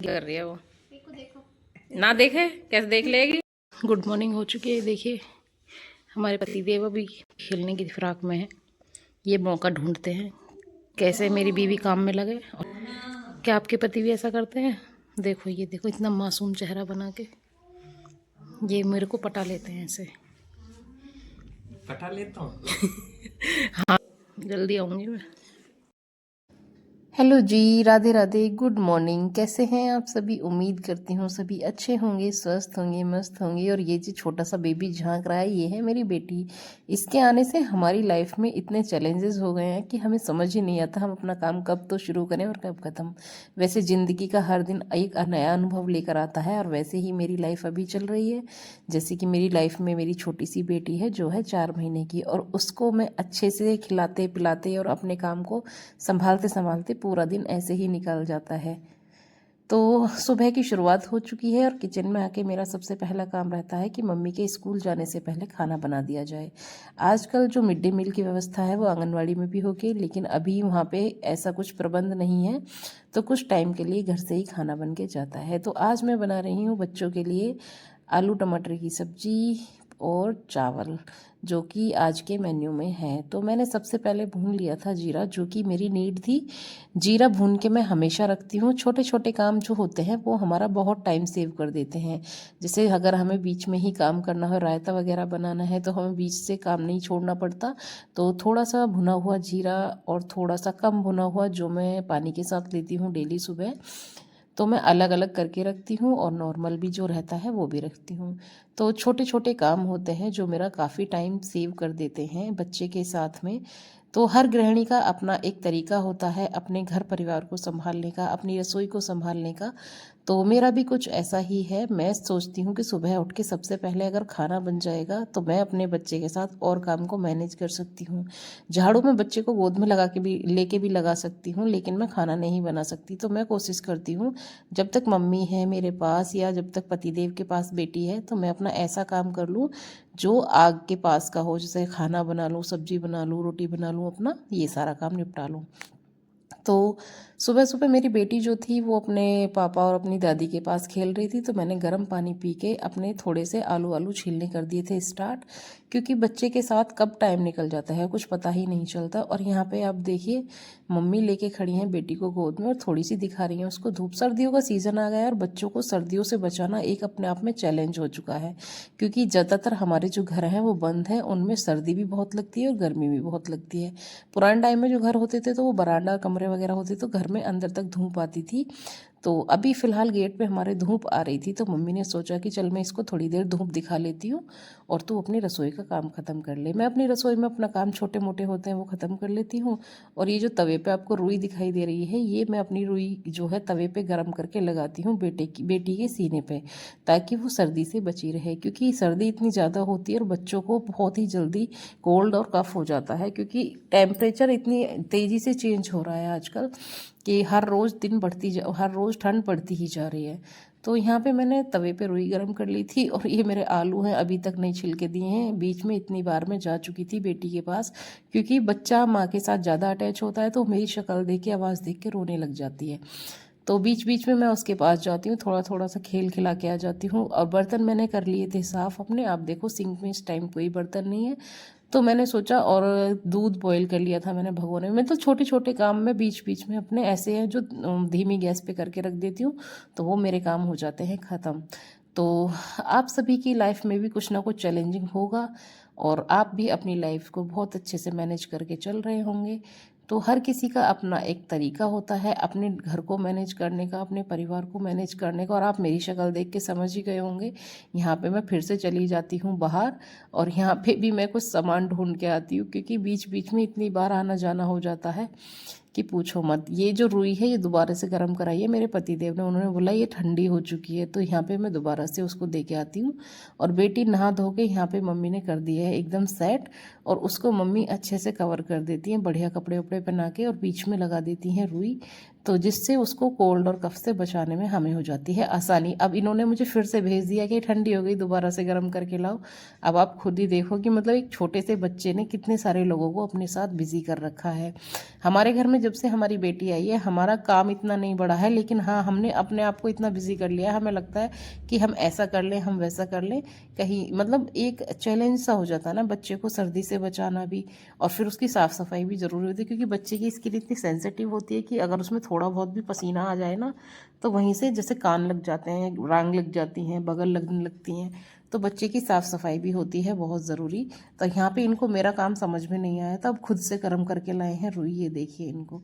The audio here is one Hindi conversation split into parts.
कर रही है वो। देखो ना देखे कैसे देख लेगी। गुड मॉर्निंग हो चुकी है। देखिए हमारे पतिदेव अभी खेलने की फिराक में है। ये मौका ढूंढते हैं कैसे मेरी बीवी काम में लगे। और क्या आपके पति भी ऐसा करते हैं? देखो ये देखो इतना मासूम चेहरा बना के ये मेरे को पटा लेते हैं ऐसे। पटा लेता हूँ। हाँ जल्दी आऊँगी मैं। हेलो जी, राधे राधे, गुड मॉर्निंग। कैसे हैं आप सभी? उम्मीद करती हूँ सभी अच्छे होंगे, स्वस्थ होंगे, मस्त होंगे। और ये जो छोटा सा बेबी झांक रहा है ये है मेरी बेटी। इसके आने से हमारी लाइफ में इतने चैलेंजेस हो गए हैं कि हमें समझ ही नहीं आता हम अपना काम कब तो शुरू करें और कब ख़त्म। वैसे ज़िंदगी का हर दिन एक नया अनुभव लेकर आता है और वैसे ही मेरी लाइफ अभी चल रही है। जैसे कि मेरी लाइफ में मेरी छोटी सी बेटी है जो है 4 महीने की, और उसको मैं अच्छे से खिलाते पिलाते और अपने काम को संभालते संभालते पूरा दिन ऐसे ही निकल जाता है। तो सुबह की शुरुआत हो चुकी है और किचन में आके मेरा सबसे पहला काम रहता है कि मम्मी के स्कूल जाने से पहले खाना बना दिया जाए। आजकल जो मिड डे मील की व्यवस्था है वो आंगनवाड़ी में भी होगी, लेकिन अभी वहाँ पे ऐसा कुछ प्रबंध नहीं है, तो कुछ टाइम के लिए घर से ही खाना बन के जाता है। तो आज मैं बना रही हूँ बच्चों के लिए आलू टमाटर की सब्जी और चावल, जो कि आज के मेन्यू में है। तो मैंने सबसे पहले भून लिया था जीरा, जो कि मेरी नीड थी। जीरा भून के मैं हमेशा रखती हूँ। छोटे छोटे काम जो होते हैं वो हमारा बहुत टाइम सेव कर देते हैं। जैसे अगर हमें बीच में ही काम करना हो, रायता वगैरह बनाना है, तो हमें बीच से काम नहीं छोड़ना पड़ता। तो थोड़ा सा भुना हुआ जीरा और थोड़ा सा कम भुना हुआ जो मैं पानी के साथ लेती हूँ डेली सुबह, तो मैं अलग अलग करके रखती हूँ और नॉर्मल भी जो रहता है वो भी रखती हूँ। तो छोटे छोटे काम होते हैं जो मेरा काफ़ी टाइम सेव कर देते हैं बच्चे के साथ में। तो हर गृहिणी का अपना एक तरीका होता है अपने घर परिवार को संभालने का, अपनी रसोई को संभालने का। तो मेरा भी कुछ ऐसा ही है। मैं सोचती हूँ कि सुबह उठ के सबसे पहले अगर खाना बन जाएगा तो मैं अपने बच्चे के साथ और काम को मैनेज कर सकती हूँ। झाड़ू में बच्चे को गोद में लगा के भी लेके भी लगा सकती हूँ, लेकिन मैं खाना नहीं बना सकती। तो मैं कोशिश करती हूँ जब तक मम्मी है मेरे पास या जब तक पतिदेव के पास बेटी है, तो मैं अपना ऐसा काम कर लूँ जो आग के पास का हो। जैसे खाना बना लूँ, सब्जी बना लूँ, रोटी बना लूँ, अपना ये सारा काम निपटा लूँ। तो सुबह सुबह मेरी बेटी जो थी वो अपने पापा और अपनी दादी के पास खेल रही थी, तो मैंने गर्म पानी पी के अपने थोड़े से आलू छीलने कर दिए थे स्टार्ट, क्योंकि बच्चे के साथ कब टाइम निकल जाता है कुछ पता ही नहीं चलता। और यहाँ पे आप देखिए मम्मी लेके खड़ी हैं बेटी को गोद में और थोड़ी सी दिखा रही हैं उसको धूप। सर्दियों का सीज़न आ गया है और बच्चों को सर्दियों से बचाना एक अपने आप में चैलेंज हो चुका है, क्योंकि ज़्यादातर हमारे जो घर हैं वो बंद हैं, उनमें सर्दी भी बहुत लगती है और गर्मी भी बहुत लगती है। पुराने टाइम में जो घर होते थे तो वो बरामदा कमरे वगैरह होते तो घर में अंदर तक धूप आती थी। तो अभी फ़िलहाल गेट पे हमारे धूप आ रही थी, तो मम्मी ने सोचा कि चल मैं इसको थोड़ी देर धूप दिखा लेती हूँ और तू अपनी रसोई का काम ख़त्म कर ले। मैं अपनी रसोई में अपना काम छोटे मोटे होते हैं वो ख़त्म कर लेती हूँ। और ये जो तवे पे आपको रुई दिखाई दे रही है, ये मैं अपनी रुई जो है तवे पे गर्म करके लगाती हूँ बेटी के सीने पे, ताकि वो सर्दी से बची रहे। क्योंकि सर्दी इतनी ज़्यादा होती है और बच्चों को बहुत ही जल्दी कोल्ड और कफ हो जाता है, क्योंकि टेम्परेचर इतनी तेज़ी से चेंज हो रहा है आजकल कि हर रोज़ हर रोज़ ठंड बढ़ती ही जा रही है। तो यहाँ पे मैंने तवे पे रुई गर्म कर ली थी और ये मेरे आलू हैं अभी तक नहीं छिलके दिए हैं। बीच में इतनी बार मैं जा चुकी थी बेटी के पास, क्योंकि बच्चा माँ के साथ ज़्यादा अटैच होता है तो मेरी शक्ल देख के आवाज़ देख के रोने लग जाती है। तो बीच बीच में मैं उसके पास जाती हूँ, थोड़ा थोड़ा सा खेल खिला के आ जाती हूँ। और बर्तन मैंने कर लिए थे साफ़ अपने। आप देखो सिंक में इस टाइम कोई बर्तन नहीं है, तो मैंने सोचा, और दूध बॉईल कर लिया था मैंने भगोने में। तो छोटे छोटे काम में बीच बीच में अपने ऐसे हैं जो धीमी गैस पे करके रख देती हूँ, तो वो मेरे काम हो जाते हैं ख़त्म। तो आप सभी की लाइफ में भी कुछ ना कुछ चैलेंजिंग होगा और आप भी अपनी लाइफ को बहुत अच्छे से मैनेज करके चल रहे होंगे। तो हर किसी का अपना एक तरीका होता है अपने घर को मैनेज करने का, अपने परिवार को मैनेज करने का। और आप मेरी शक्ल देख के समझ ही गए होंगे। यहाँ पे मैं फिर से चली जाती हूँ बाहर और यहाँ पे भी मैं कुछ सामान ढूंढ के आती हूँ, क्योंकि बीच बीच में इतनी बार आना जाना हो जाता है कि पूछो मत। ये जो रुई है ये दोबारा से गर्म कराई है मेरे पतिदेव ने, उन्होंने बोला ये ठंडी हो चुकी है, तो यहाँ पे मैं दोबारा से उसको दे के आती हूँ। और बेटी नहा धो के यहाँ पे मम्मी ने कर दिया है एकदम सेट, और उसको मम्मी अच्छे से कवर कर देती हैं बढ़िया कपड़े वपड़े पहना के और बीच में लगा देती हैं रुई, तो जिससे उसको कोल्ड और कफ से बचाने में हमें हो जाती है आसानी। अब इन्होंने मुझे फिर से भेज दिया कि ठंडी हो गई, दोबारा से गर्म करके लाओ। अब आप खुद ही देखो कि मतलब एक छोटे से बच्चे ने कितने सारे लोगों को अपने साथ बिजी कर रखा है। हमारे घर में जब से हमारी बेटी आई है हमारा काम इतना नहीं बढ़ा है, लेकिन हाँ हमने अपने आप को इतना बिजी कर लिया है, हमें लगता है कि हम ऐसा कर लें हम वैसा कर लें, कहीं मतलब एक चैलेंज सा हो जाता है ना बच्चे को सर्दी से बचाना भी, और फिर उसकी साफ़ सफाई भी ज़रूरी होती है, क्योंकि बच्चे की स्किन इतनी सेंसिटिव होती है कि अगर उसमें थोड़ा बहुत भी पसीना आ जाए ना तो वहीं से जैसे कान लग जाते हैं, रांग लग जाती हैं, बगल लगने लगती हैं। तो बच्चे की साफ़ सफाई भी होती है बहुत ज़रूरी। तो यहाँ पे इनको मेरा काम समझ में नहीं आया, तो अब खुद से गर्म करके लाए हैं रुई। ये देखिए इनको,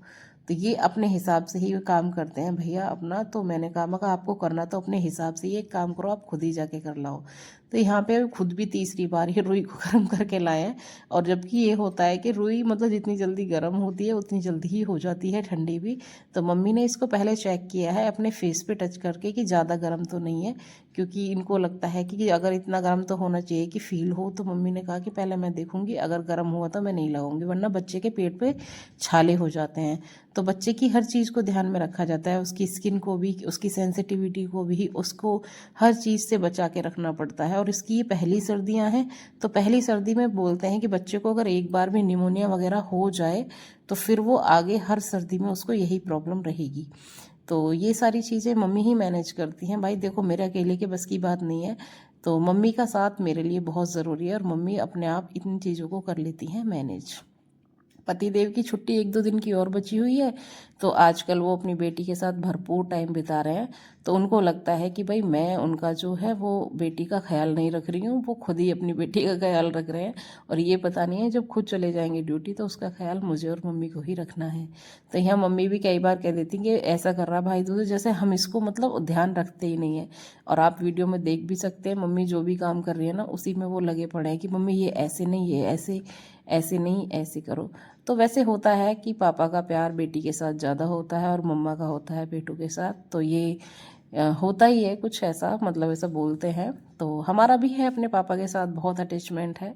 तो ये अपने हिसाब से ही काम करते हैं भैया अपना। तो मैंने कहा मगर आपको करना तो अपने हिसाब से ही एक काम करो, आप खुद ही जाके कर लाओ। तो यहाँ पे खुद भी तीसरी बार ये रुई को गर्म करके लाए हैं। और जबकि ये होता है कि रुई मतलब जितनी जल्दी गर्म होती है उतनी जल्दी ही हो जाती है ठंडी भी। तो मम्मी ने इसको पहले चेक किया है अपने फेस पे टच करके कि ज़्यादा गर्म तो नहीं है, क्योंकि इनको लगता है कि अगर इतना गर्म तो होना चाहिए कि फील हो। तो मम्मी ने कहा कि पहले मैं देखूंगी, अगर गर्म हुआ तो मैं नहीं लगाऊंगी, वरना बच्चे के पेट पे छाले हो जाते हैं। तो बच्चे की हर चीज़ को ध्यान में रखा जाता है, उसकी स्किन को भी, उसकी सेंसिटिविटी को भी, उसको हर चीज़ से बचा के रखना पड़ता है। और इसकी ये पहली सर्दियाँ हैं, तो पहली सर्दी में बोलते हैं कि बच्चे को अगर एक बार भी निमोनिया वगैरह हो जाए तो फिर वो आगे हर सर्दी में उसको यही प्रॉब्लम रहेगी। तो ये सारी चीज़ें मम्मी ही मैनेज करती हैं भाई। देखो मेरे अकेले के बस की बात नहीं है, तो मम्मी का साथ मेरे लिए बहुत ज़रूरी है, और मम्मी अपने आप इन चीज़ों को कर लेती हैं मैनेज। पतिदेव की छुट्टी 1-2 दिन की और बची हुई है, तो आजकल वो अपनी बेटी के साथ भरपूर टाइम बिता रहे हैं। तो उनको लगता है कि भाई मैं उनका जो है वो बेटी का ख्याल नहीं रख रही हूँ, वो खुद ही अपनी बेटी का ख्याल रख रहे हैं। और ये पता नहीं है जब खुद चले जाएंगे ड्यूटी तो उसका ख्याल मुझे और मम्मी को ही रखना है। तो यहाँ मम्मी भी कई बार कह देती कि ऐसा कर रहा भाई तू, जैसे हम इसको मतलब ध्यान रखते ही नहीं है। और आप वीडियो में देख भी सकते हैं मम्मी जो भी काम कर रही है ना उसी में वो लगे पड़े हैं कि मम्मी ये ऐसे नहीं, ये ऐसे, ऐसे नहीं, ऐसे करो। तो वैसे होता है कि पापा का प्यार बेटी के साथ ज़्यादा होता है और मम्मा का होता है बेटों के साथ। तो ये होता ही है कुछ ऐसा, मतलब ऐसा बोलते हैं। तो हमारा भी है अपने पापा के साथ बहुत अटैचमेंट है।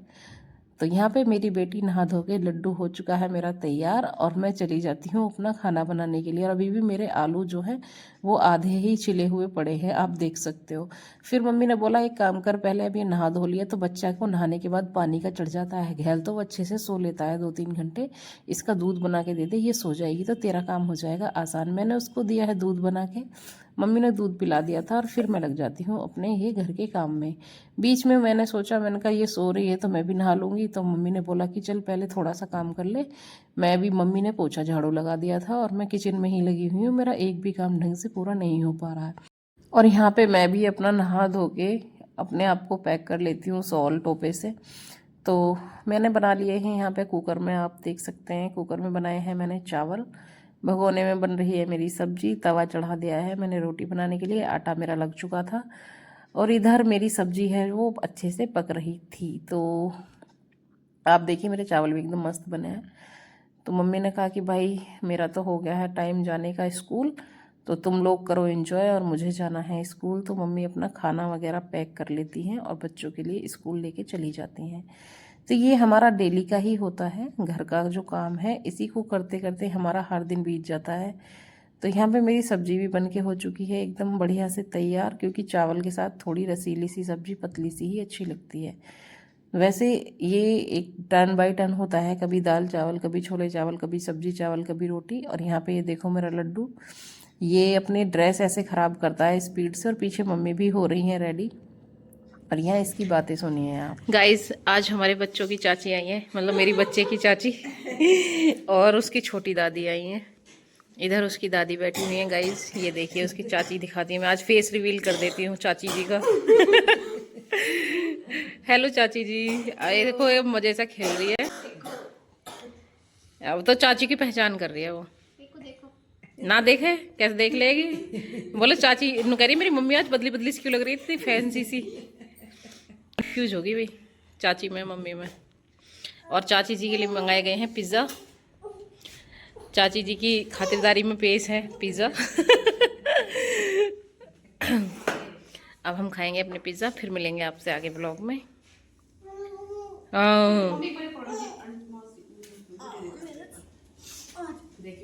तो यहाँ पे मेरी बेटी नहा धो के, लड्डू हो चुका है मेरा तैयार, और मैं चली जाती हूँ अपना खाना बनाने के लिए। और अभी भी मेरे आलू जो हैं वो आधे ही छिले हुए पड़े हैं, आप देख सकते हो। फिर मम्मी ने बोला एक काम कर, पहले अभी नहा धो लिया तो बच्चा को नहाने के बाद पानी का चढ़ जाता है घेल, तो वो अच्छे से सो लेता है 2-3 घंटे। इसका दूध बना के दे दे, ये सो जाएगी तो तेरा काम हो जाएगा आसान। मैंने उसको दिया है दूध बना के, मम्मी ने दूध पिला दिया था, और फिर मैं लग जाती हूँ अपने ये घर के काम में। बीच में मैंने सोचा, मैंने कहा ये सो रही है तो मैं भी नहा लूँगी। तो मम्मी ने बोला कि चल पहले थोड़ा सा काम कर ले। मैं भी, मम्मी ने पोछा झाड़ू लगा दिया था और मैं किचन में ही लगी हुई हूँ, मेरा एक भी काम ढंग से पूरा नहीं हो पा रहा है। और यहाँ पे मैं भी अपना नहा धो के अपने आप को पैक कर लेती हूँ सॉल टोपे से। तो मैंने बना लिए हैं यहाँ पे कुकर में, आप देख सकते हैं कुकर में बनाए हैं मैंने चावल। भगोने में बन रही है मेरी सब्जी, तवा चढ़ा दिया है मैंने रोटी बनाने के लिए, आटा मेरा लग चुका था। और इधर मेरी सब्जी है वो अच्छे से पक रही थी। तो आप देखिए मेरे चावल भी एकदम मस्त बने हैं। तो मम्मी ने कहा कि भाई मेरा तो हो गया है टाइम जाने का स्कूल, तो तुम लोग करो एंजॉय और मुझे जाना है स्कूल। तो मम्मी अपना खाना वगैरह पैक कर लेती हैं और बच्चों के लिए स्कूल लेके चली जाती हैं। तो ये हमारा डेली का ही होता है, घर का जो काम है इसी को करते करते हमारा हर दिन बीत जाता है। तो यहाँ पे मेरी सब्जी भी बन के हो चुकी है एकदम बढ़िया से तैयार, क्योंकि चावल के साथ थोड़ी रसीली सी सब्जी, पतली सी ही अच्छी लगती है। वैसे ये एक टर्न बाय टर्न होता है, कभी दाल चावल, कभी छोले चावल, कभी सब्जी चावल, कभी रोटी। और यहाँ पे ये देखो मेरा लड्डू, ये अपनी ड्रेस ऐसे ख़राब करता है स्पीड से, और पीछे मम्मी भी हो रही हैं रेडी। और यहाँ इसकी बातें सुनिए आप। गाइस आज हमारे बच्चों की चाची आई हैं, मतलब मेरी बच्चे की चाची और उसकी छोटी दादी आई हैं। इधर उसकी दादी बैठी हुई है गाइस, ये देखिए उसकी चाची दिखाती है। मैं आज फेस रिवील कर देती हूँ चाची जी का। हेलो चाची जी, ये देखो ये मजे से खेल रही है। अब तो चाची की पहचान कर रही है वो। ना देखे कैसे देख लेगी। बोले चाची कह रही मेरी मम्मी आज बदली बदली सी क्यों लग रही है, इतनी फैंसी सी। कंफ्यूज होगी भाई चाची में मम्मी में। और चाची जी के लिए मंगाए गए हैं पिज़्ज़ा, चाची जी की खातिरदारी में पेश है पिज़्ज़ा। अब हम खाएंगे अपने पिज़्ज़ा, फिर मिलेंगे आपसे आगे ब्लॉग में।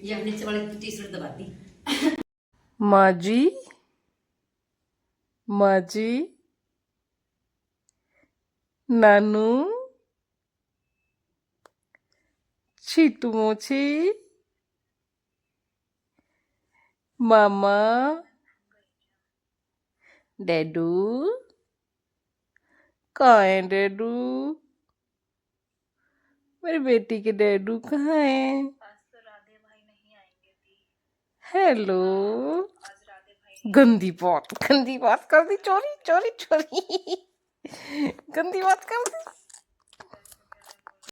ये नीचे वाली टी-शर्ट दबाती। माँ जी, माँ जी, नानू, छीटू मोची, मामा, डैडू, कहाँ है डैडू? मेरी बेटी के डैडू कहाँ है? हेलो। गंदी बात कर दी, चोरी चोरी चोरी। गंदी बात कर दी।